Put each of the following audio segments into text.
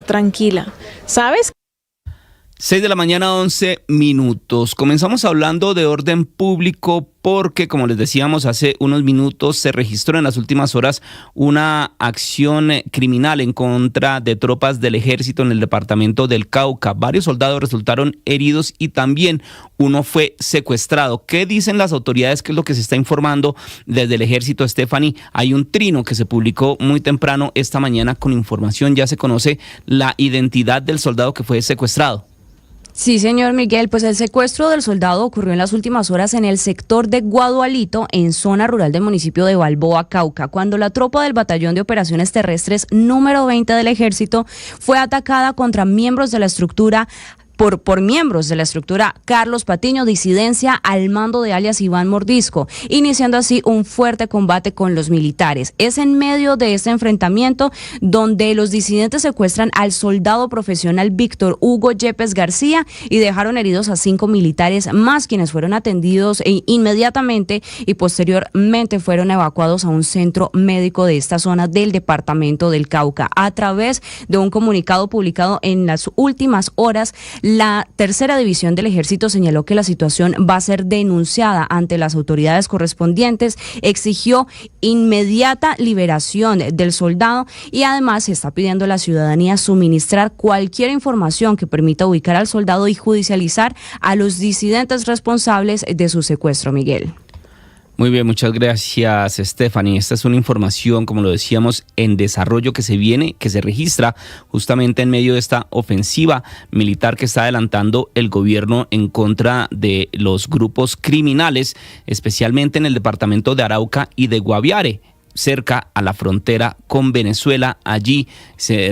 tranquila. ¿Sabes? 6 de la mañana, 11 minutos. Comenzamos hablando de orden público porque, como les decíamos hace unos minutos, se registró en las últimas horas una acción criminal en contra de tropas del ejército en el departamento del Cauca. Varios soldados resultaron heridos y también uno fue secuestrado. ¿Qué dicen las autoridades? ¿Qué es lo que se está informando desde el ejército, Stephanie? Hay un trino que se publicó muy temprano esta mañana con información. Ya se conoce la identidad del soldado que fue secuestrado. Sí, señor Miguel, pues el secuestro del soldado ocurrió en las últimas horas en el sector de Guadualito, en zona rural del municipio de Balboa, Cauca, cuando la tropa del Batallón de Operaciones Terrestres número 20 del Ejército fue atacada contra miembros de la estructura por miembros de la estructura Carlos Patiño, disidencia al mando de alias Iván Mordisco, iniciando así un fuerte combate con los militares. Es en medio de este enfrentamiento donde los disidentes secuestran al soldado profesional Víctor Hugo Yepes García y dejaron heridos a 5 militares más, quienes fueron atendidos inmediatamente y posteriormente fueron evacuados a un centro médico de esta zona del departamento del Cauca. A través de un comunicado publicado en las últimas horas, la tercera división del ejército señaló que la situación va a ser denunciada ante las autoridades correspondientes, exigió inmediata liberación del soldado y además se está pidiendo a la ciudadanía suministrar cualquier información que permita ubicar al soldado y judicializar a los disidentes responsables de su secuestro, Miguel. Muy bien, muchas gracias, Stephanie. Esta es una información, como lo decíamos, en desarrollo que se viene, que se registra justamente en medio de esta ofensiva militar que está adelantando el gobierno en contra de los grupos criminales, especialmente en el departamento de Arauca y de Guaviare, cerca a la frontera con Venezuela. Allí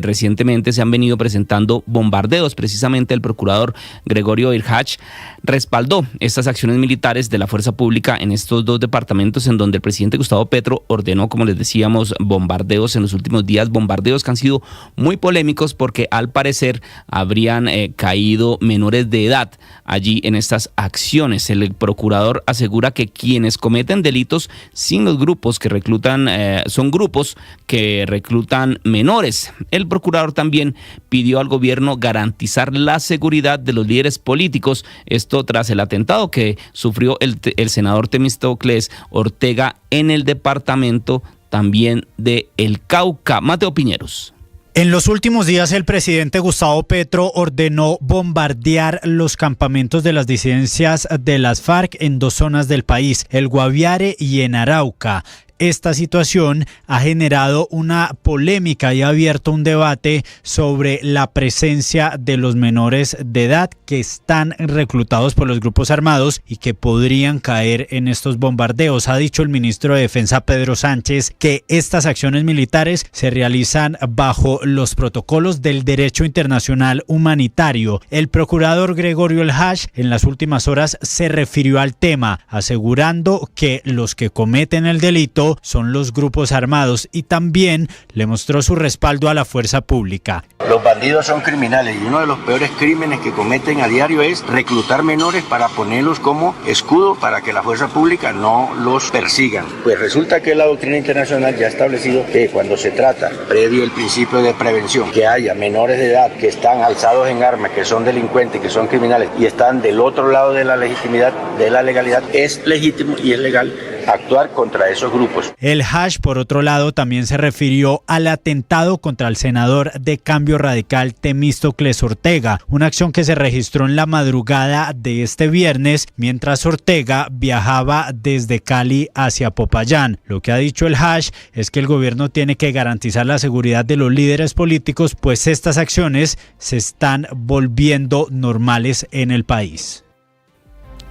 recientemente se han venido presentando bombardeos. Precisamente el procurador Gregorio Irhach respaldó estas acciones militares de la fuerza pública en estos dos departamentos, en donde el presidente Gustavo Petro ordenó, como les decíamos, bombardeos en los últimos días, bombardeos que han sido muy polémicos porque al parecer habrían caído menores de edad allí en estas acciones. El procurador asegura que quienes cometen delitos sin los grupos que reclutan son grupos que reclutan menores. El procurador también pidió al gobierno garantizar la seguridad de los líderes políticos, esto tras el atentado que sufrió el senador Temístocles Ortega en el departamento también de El Cauca. Mateo Piñeros. En los últimos días, el presidente Gustavo Petro ordenó bombardear los campamentos de las disidencias de las FARC en dos zonas del país, el Guaviare y en Arauca. Esta situación ha generado una polémica y ha abierto un debate sobre la presencia de los menores de edad que están reclutados por los grupos armados y que podrían caer en estos bombardeos. Ha dicho el ministro de Defensa, Pedro Sánchez, que estas acciones militares se realizan bajo los protocolos del derecho internacional humanitario. El procurador Gregorio Irhach en las últimas horas se refirió al tema, asegurando que los que cometen el delito son los grupos armados y también le mostró su respaldo a la fuerza pública. Los bandidos son criminales y uno de los peores crímenes que cometen a diario es reclutar menores para ponerlos como escudo para que la fuerza pública no los persigan. Pues resulta que la doctrina internacional ya ha establecido que cuando se trata, previo el principio de prevención, que haya menores de edad que están alzados en armas, que son delincuentes, que son criminales y están del otro lado de la legitimidad, de la legalidad, es legítimo y es legal actuar contra esos grupos. El Hash, por otro lado, también se refirió al atentado contra el senador de Cambio Radical Temístocles Ortega, una acción que se registró en la madrugada de este viernes mientras Ortega viajaba desde Cali hacia Popayán. Lo que ha dicho el Hash es que el gobierno tiene que garantizar la seguridad de los líderes políticos, pues estas acciones se están volviendo normales en el país.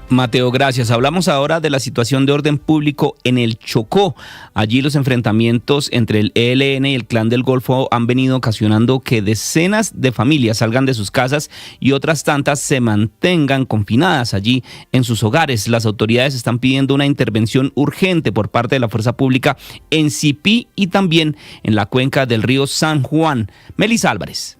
Mateo, gracias. Hablamos ahora de la situación de orden público en el Chocó. Allí los enfrentamientos entre el ELN y el Clan del Golfo han venido ocasionando que decenas de familias salgan de sus casas y otras tantas se mantengan confinadas allí en sus hogares. Las autoridades están pidiendo una intervención urgente por parte de la fuerza pública en Sipí y también en la cuenca del río San Juan. Melissa Álvarez.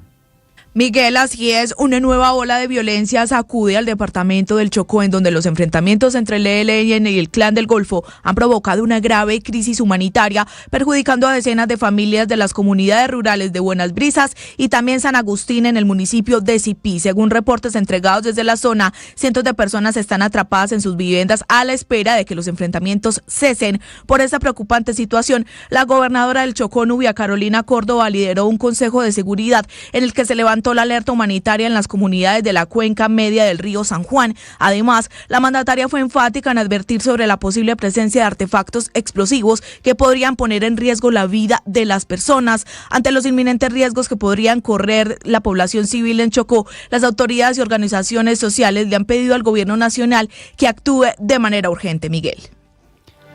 Miguel, así es, una nueva ola de violencia sacude al departamento del Chocó, en donde los enfrentamientos entre el ELN y el Clan del Golfo han provocado una grave crisis humanitaria, perjudicando a decenas de familias de las comunidades rurales de Buenas Brisas y también San Agustín en el municipio de Sipí. Según reportes entregados desde la zona, cientos de personas están atrapadas en sus viviendas a la espera de que los enfrentamientos cesen. Por esta preocupante situación, la gobernadora del Chocó, Nubia Carolina Córdoba, lideró un consejo de seguridad en el que se levantó la alerta humanitaria en las comunidades de la cuenca media del río San Juan. Además, la mandataria fue enfática en advertir sobre la posible presencia de artefactos explosivos que podrían poner en riesgo la vida de las personas. Ante los inminentes riesgos que podrían correr la población civil en Chocó, las autoridades y organizaciones sociales le han pedido al gobierno nacional que actúe de manera urgente. Miguel.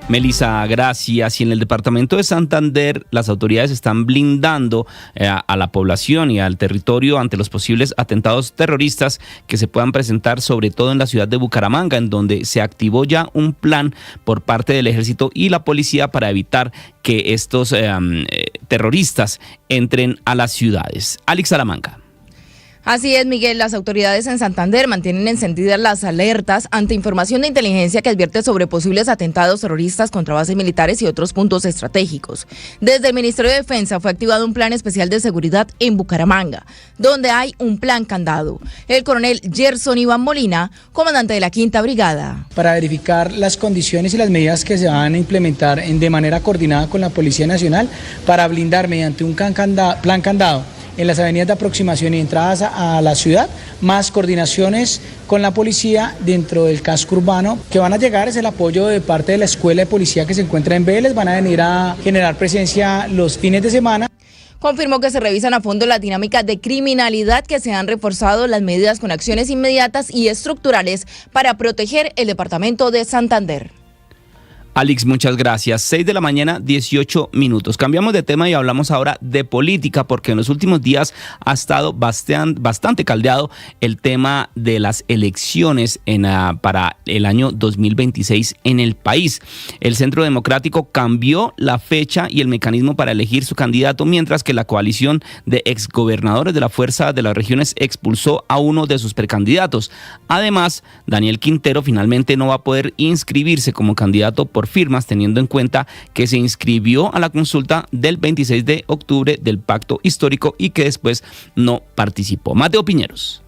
Melissa, gracias. Y en el departamento de Santander, las autoridades están blindando a la población y al territorio ante los posibles atentados terroristas que se puedan presentar, sobre todo en la ciudad de Bucaramanga, en donde se activó ya un plan por parte del ejército y la policía para evitar que estos terroristas entren a las ciudades. Alex Salamanca. Así es, Miguel. Las autoridades en Santander mantienen encendidas las alertas ante información de inteligencia que advierte sobre posibles atentados terroristas contra bases militares y otros puntos estratégicos. Desde el Ministerio de Defensa fue activado un plan especial de seguridad en Bucaramanga, donde hay un plan candado. El coronel Gerson Iván Molina, comandante de la 5ª Brigada. Para verificar las condiciones y las medidas que se van a implementar de manera coordinada con la Policía Nacional para blindar mediante un plan candado en las avenidas de aproximación y entradas a la ciudad, más coordinaciones con la policía dentro del casco urbano. Que van a llegar es el apoyo de parte de la escuela de policía que se encuentra en Vélez, van a venir a generar presencia los fines de semana. Confirmó que se revisan a fondo las dinámicas de criminalidad, que se han reforzado las medidas con acciones inmediatas y estructurales para proteger el departamento de Santander. Alex, muchas gracias. 6 de la mañana, 18 minutos. Cambiamos de tema y hablamos ahora de política, porque en los últimos días ha estado bastante caldeado el tema de las elecciones para el año 2026 en el país. El Centro Democrático cambió la fecha y el mecanismo para elegir su candidato, mientras que la coalición de exgobernadores de la Fuerza de las Regiones expulsó a uno de sus precandidatos. Además, Daniel Quintero finalmente no va a poder inscribirse como candidato por firmas, teniendo en cuenta que se inscribió a la consulta del 26 de octubre del Pacto Histórico y que después no participó. Mateo Piñeros.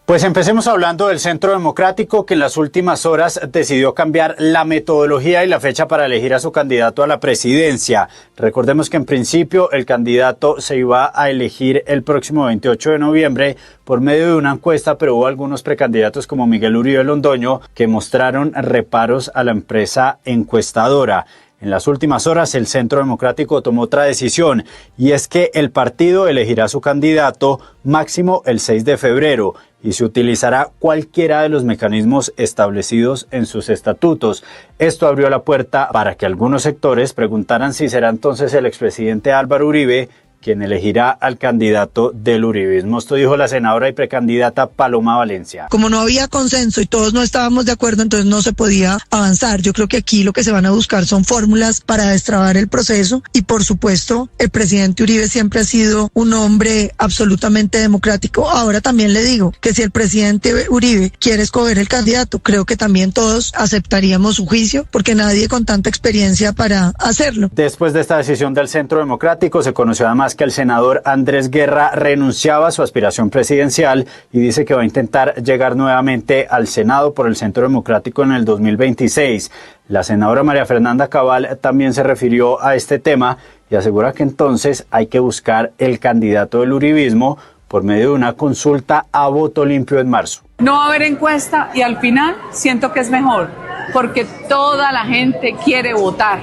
Pues empecemos hablando del Centro Democrático, que en las últimas horas decidió cambiar la metodología y la fecha para elegir a su candidato a la presidencia. Recordemos que en principio el candidato se iba a elegir el próximo 28 de noviembre por medio de una encuesta, pero hubo algunos precandidatos como Miguel Uribe Londoño que mostraron reparos a la empresa encuestadora. En las últimas horas el Centro Democrático tomó otra decisión, y es que el partido elegirá a su candidato máximo el 6 de febrero y se utilizará cualquiera de los mecanismos establecidos en sus estatutos. Esto abrió la puerta para que algunos sectores preguntaran si será entonces el expresidente Álvaro Uribe quien elegirá al candidato del uribismo. Esto dijo la senadora y precandidata Paloma Valencia. Como no había consenso y todos no estábamos de acuerdo, entonces no se podía avanzar. Yo creo que aquí lo que se van a buscar son fórmulas para destrabar el proceso, y por supuesto el presidente Uribe siempre ha sido un hombre absolutamente democrático. Ahora también le digo que si el presidente Uribe quiere escoger el candidato, creo que también todos aceptaríamos su juicio, porque nadie con tanta experiencia para hacerlo. Después de esta decisión del Centro Democrático, se conoció además que el senador Andrés Guerra renunciaba a su aspiración presidencial y dice que va a intentar llegar nuevamente al Senado por el Centro Democrático en el 2026. La senadora María Fernanda Cabal también se refirió a este tema y asegura que entonces hay que buscar el candidato del uribismo por medio de una consulta a voto limpio en marzo. No va a haber encuesta y al final siento que es mejor, porque toda la gente quiere votar.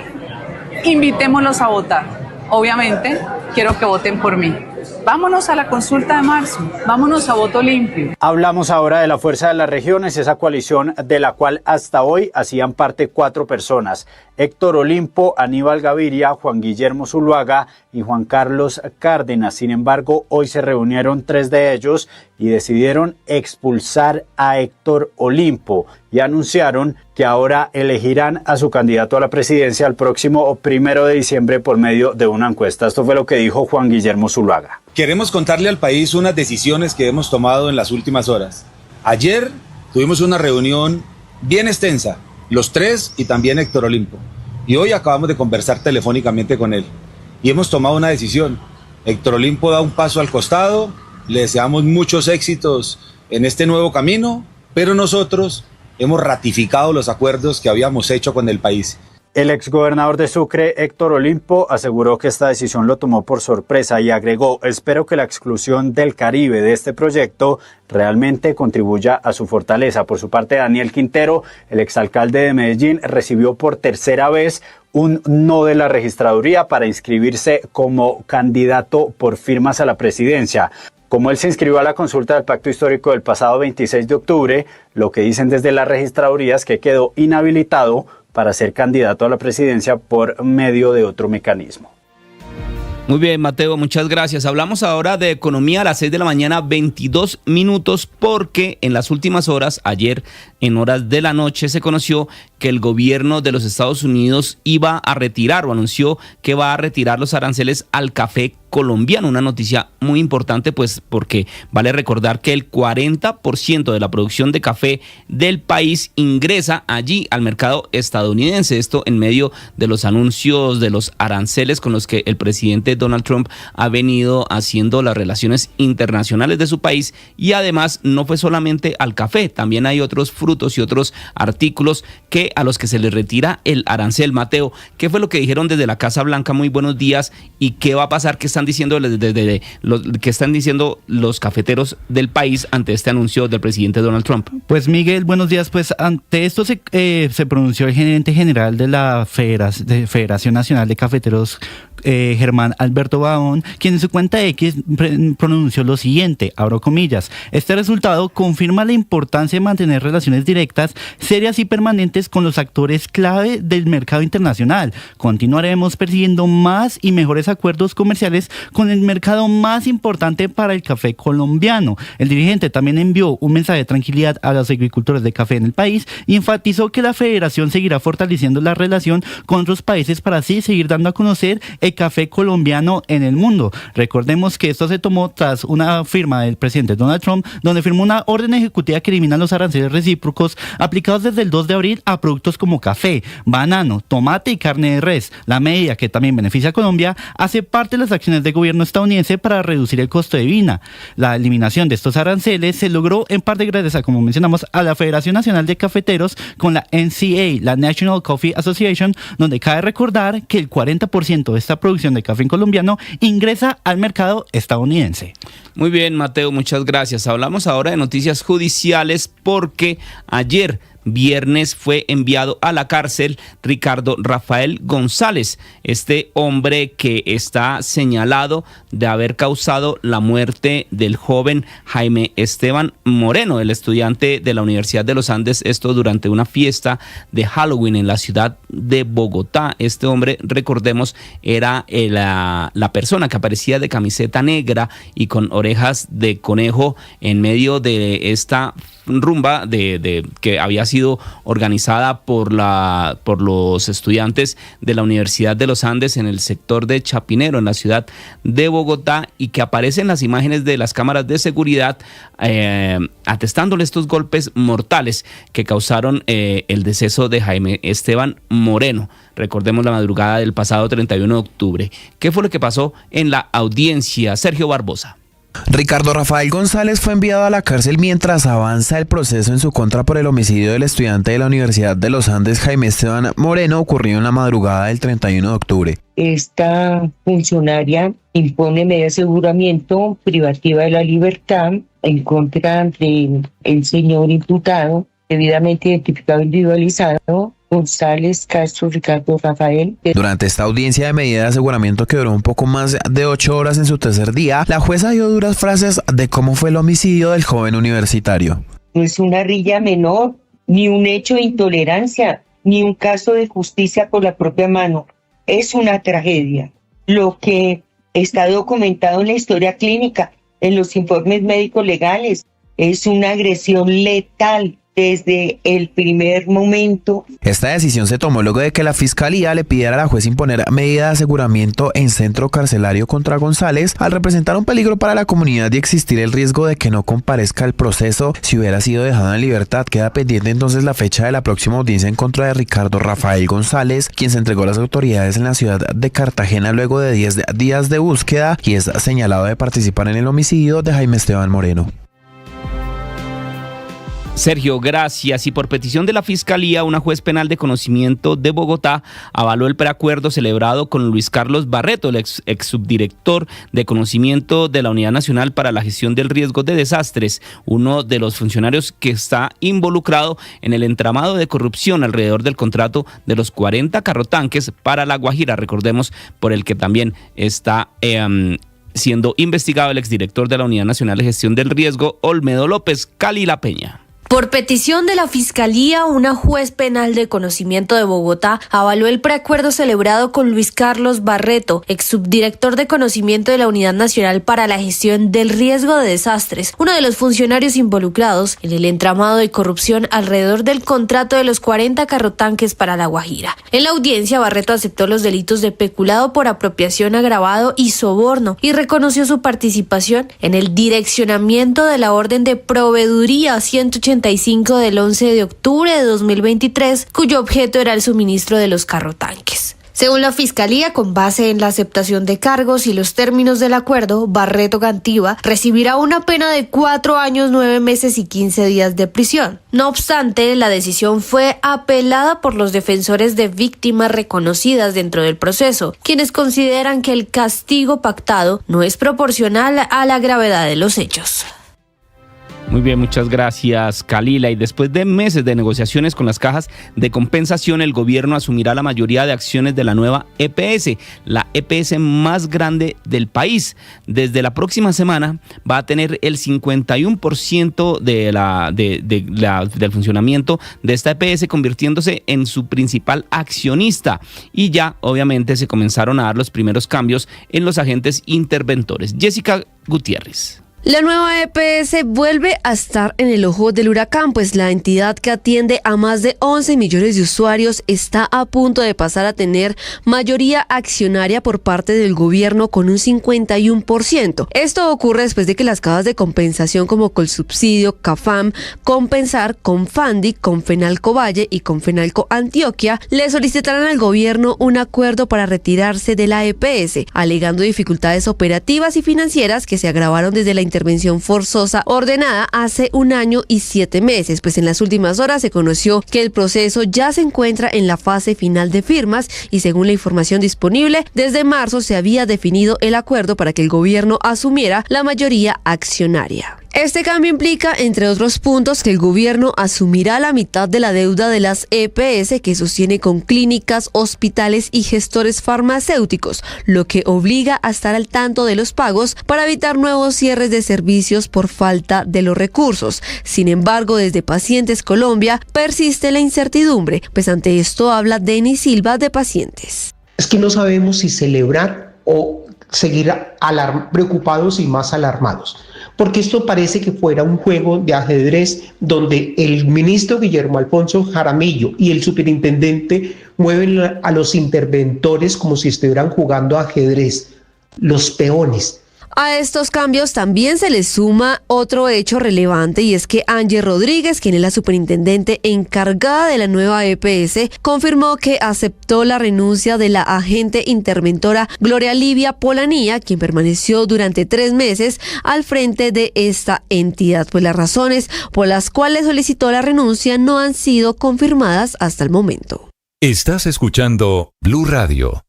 Invitémoslos a votar. Obviamente, quiero que voten por mí. Vámonos a la consulta de marzo, vámonos a voto limpio. Hablamos ahora de la Fuerza de las Regiones, esa coalición de la cual hasta hoy hacían parte 4 personas: Héctor Olimpo, Aníbal Gaviria, Juan Guillermo Zuluaga y Juan Carlos Cárdenas. Sin embargo, hoy se reunieron 3 de ellos y decidieron expulsar a Héctor Olimpo y anunciaron que ahora elegirán a su candidato a la presidencia el próximo 1 de diciembre por medio de una encuesta. Esto fue lo que que dijo Juan Guillermo Zuluaga. Queremos contarle al país unas decisiones que hemos tomado en las últimas horas. Ayer tuvimos una reunión bien extensa, los tres y también Héctor Olimpo. Y hoy acabamos de conversar telefónicamente con él. Y hemos tomado una decisión. Héctor Olimpo da un paso al costado, le deseamos muchos éxitos en este nuevo camino, pero nosotros hemos ratificado los acuerdos que habíamos hecho con el país. El exgobernador de Sucre, Héctor Olimpo, aseguró que esta decisión lo tomó por sorpresa y agregó: espero que la exclusión del Caribe de este proyecto realmente contribuya a su fortaleza. Por su parte, Daniel Quintero, el exalcalde de Medellín, recibió por tercera vez un no de la registraduría para inscribirse como candidato por firmas a la presidencia. Como él se inscribió a la consulta del Pacto Histórico del pasado 26 de octubre, lo que dicen desde la registraduría es que quedó inhabilitado para ser candidato a la presidencia por medio de otro mecanismo. Muy bien, Mateo, muchas gracias. Hablamos ahora de economía a las 6 de la mañana, 22 minutos, porque en las últimas horas, ayer en horas de la noche, se conoció que el gobierno de los Estados Unidos iba a retirar o anunció que va a retirar los aranceles al café colombiano. Una noticia muy importante, pues porque vale recordar que el 40% de la producción de café del país ingresa allí al mercado estadounidense. Esto en medio de los anuncios de los aranceles con los que el presidente Donald Trump ha venido haciendo las relaciones internacionales de su país. Y además no fue solamente al café, también hay otros frutos y otros artículos a los que se les retira el arancel. Mateo, ¿qué fue lo que dijeron desde la Casa Blanca? Muy buenos días. ¿Y qué va a pasar? ¿Qué están diciendo qué están diciendo los cafeteros del país ante este anuncio del presidente Donald Trump? Pues Miguel, buenos días. Pues ante esto se pronunció el gerente general de la Federación Nacional de Cafeteros, Germán Alberto Baón, quien en su cuenta X pronunció lo siguiente, abro comillas: este resultado confirma la importancia de mantener relaciones directas, serias y permanentes con los actores clave del mercado internacional. Continuaremos persiguiendo más y mejores acuerdos comerciales con el mercado más importante para el café colombiano. El dirigente también envió un mensaje de tranquilidad a los agricultores de café en el país y enfatizó que la federación seguirá fortaleciendo la relación con otros países para así seguir dando a conocer el café colombiano en el mundo. Recordemos que esto se tomó tras una firma del presidente Donald Trump, donde firmó una orden ejecutiva que elimina los aranceles recíprocos aplicados desde el 2 de abril a productos como café, banano, tomate y carne de res. La medida, que también beneficia a Colombia, hace parte de las acciones del gobierno estadounidense para reducir el costo de vida. La eliminación de estos aranceles se logró en parte gracias a, como mencionamos, a la Federación Nacional de Cafeteros con la NCA, la National Coffee Association, donde cabe recordar que el 40% de esta producción de café colombiano ingresa al mercado estadounidense. Muy bien, Mateo, muchas gracias. Hablamos ahora de noticias judiciales porque ayer viernes fue enviado a la cárcel Ricardo Rafael González, este hombre que está señalado de haber causado la muerte del joven Jaime Esteban Moreno, el estudiante de la Universidad de los Andes, esto durante una fiesta de Halloween en la ciudad de Bogotá. Este hombre, recordemos, era la persona que aparecía de camiseta negra y con orejas de conejo en medio de esta rumba que había sido organizada por los estudiantes de la Universidad de los Andes en el sector de Chapinero, en la ciudad de Bogotá, y que aparecen las imágenes de las cámaras de seguridad atestándole estos golpes mortales que causaron el deceso de Jaime Esteban Moreno. Recordemos la madrugada del pasado 31 de octubre. ¿Qué fue lo que pasó en la audiencia? Sergio Barbosa. Ricardo Rafael González fue enviado a la cárcel mientras avanza el proceso en su contra por el homicidio del estudiante de la Universidad de los Andes, Jaime Esteban Moreno, ocurrido en la madrugada del 31 de octubre. Esta funcionaria impone medida de aseguramiento privativa de la libertad en contra del señor imputado, debidamente identificado e individualizado, González Castro Ricardo Rafael. Durante esta audiencia de medida de aseguramiento, que duró un poco más de 8 horas en su tercer día, la jueza dio duras frases de cómo fue el homicidio del joven universitario. No es una rilla menor, ni un hecho de intolerancia, ni un caso de justicia por la propia mano. Es una tragedia. Lo que está documentado en la historia clínica, en los informes médicos legales, es una agresión letal desde el primer momento. Esta decisión se tomó luego de que la Fiscalía le pidiera a la juez imponer medida de aseguramiento en centro carcelario contra González al representar un peligro para la comunidad y existir el riesgo de que no comparezca al proceso si hubiera sido dejado en libertad. Queda pendiente entonces la fecha de la próxima audiencia en contra de Ricardo Rafael González, quien se entregó a las autoridades en la ciudad de Cartagena luego de 10 días de búsqueda y es señalado de participar en el homicidio de Jaime Esteban Moreno. Sergio, gracias. Y por petición de la Fiscalía, una juez penal de conocimiento de Bogotá avaló el preacuerdo celebrado con Luis Carlos Barreto, el ex subdirector de conocimiento de la Unidad Nacional para la Gestión del Riesgo de Desastres, uno de los funcionarios que está involucrado en el entramado de corrupción alrededor del contrato de los 40 carrotanques para La Guajira, recordemos, por el que también está siendo investigado el exdirector de la Unidad Nacional de Gestión del Riesgo, Olmedo López. Cali La Peña. Por petición de la Fiscalía, una juez penal de conocimiento de Bogotá avaló el preacuerdo celebrado con Luis Carlos Barreto, ex subdirector de conocimiento de la Unidad Nacional para la Gestión del Riesgo de Desastres, uno de los funcionarios involucrados en el entramado de corrupción alrededor del contrato de los 40 carrotanques para La Guajira. En la audiencia, Barreto aceptó los delitos de peculado por apropiación agravado y soborno y reconoció su participación en el direccionamiento de la orden de proveeduría 185 del 11 de octubre de 2023, cuyo objeto era el suministro de los carrotanques. Según la Fiscalía, con base en la aceptación de cargos y los términos del acuerdo, Barreto Gantiva recibirá una pena de 4 años, 9 meses y 15 días de prisión. No obstante, la decisión fue apelada por los defensores de víctimas reconocidas dentro del proceso, quienes consideran que el castigo pactado no es proporcional a la gravedad de los hechos. Muy bien, muchas gracias, Kalila. Y después de meses de negociaciones con las cajas de compensación, el gobierno asumirá la mayoría de acciones de la nueva EPS, la EPS más grande del país. Desde la próxima semana va a tener el 51% del funcionamiento de esta EPS, convirtiéndose en su principal accionista. Y ya, obviamente, se comenzaron a dar los primeros cambios en los agentes interventores. Jessica Gutiérrez. La nueva EPS vuelve a estar en el ojo del huracán, pues la entidad que atiende a más de 11 millones de usuarios está a punto de pasar a tener mayoría accionaria por parte del gobierno con un 51%. Esto ocurre después de que las cajas de compensación como Colsubsidio, Cafam, Compensar, Confandi, Confenalco Valle y Confenalco Antioquia le solicitaran al gobierno un acuerdo para retirarse de la EPS, alegando dificultades operativas y financieras que se agravaron desde la intervención forzosa ordenada hace 1 año y 7 meses, pues en las últimas horas se conoció que el proceso ya se encuentra en la fase final de firmas y según la información disponible, desde marzo se había definido el acuerdo para que el gobierno asumiera la mayoría accionaria. Este cambio implica, entre otros puntos, que el gobierno asumirá la mitad de la deuda de las EPS que sostiene con clínicas, hospitales y gestores farmacéuticos, lo que obliga a estar al tanto de los pagos para evitar nuevos cierres de servicios por falta de los recursos. Sin embargo, desde Pacientes Colombia persiste la incertidumbre, pues ante esto habla Denis Silva de Pacientes. Es que no sabemos si celebrar o seguir preocupados y más alarmados, porque esto parece que fuera un juego de ajedrez donde el ministro Guillermo Alfonso Jaramillo y el superintendente mueven a los interventores como si estuvieran jugando ajedrez, los peones. A estos cambios también se le suma otro hecho relevante y es que Ángel Rodríguez, quien es la superintendente encargada de la nueva EPS, confirmó que aceptó la renuncia de la agente interventora Gloria Livia Polanía, quien permaneció durante 3 meses al frente de esta entidad, pues las razones por las cuales solicitó la renuncia no han sido confirmadas hasta el momento. Estás escuchando Blue Radio.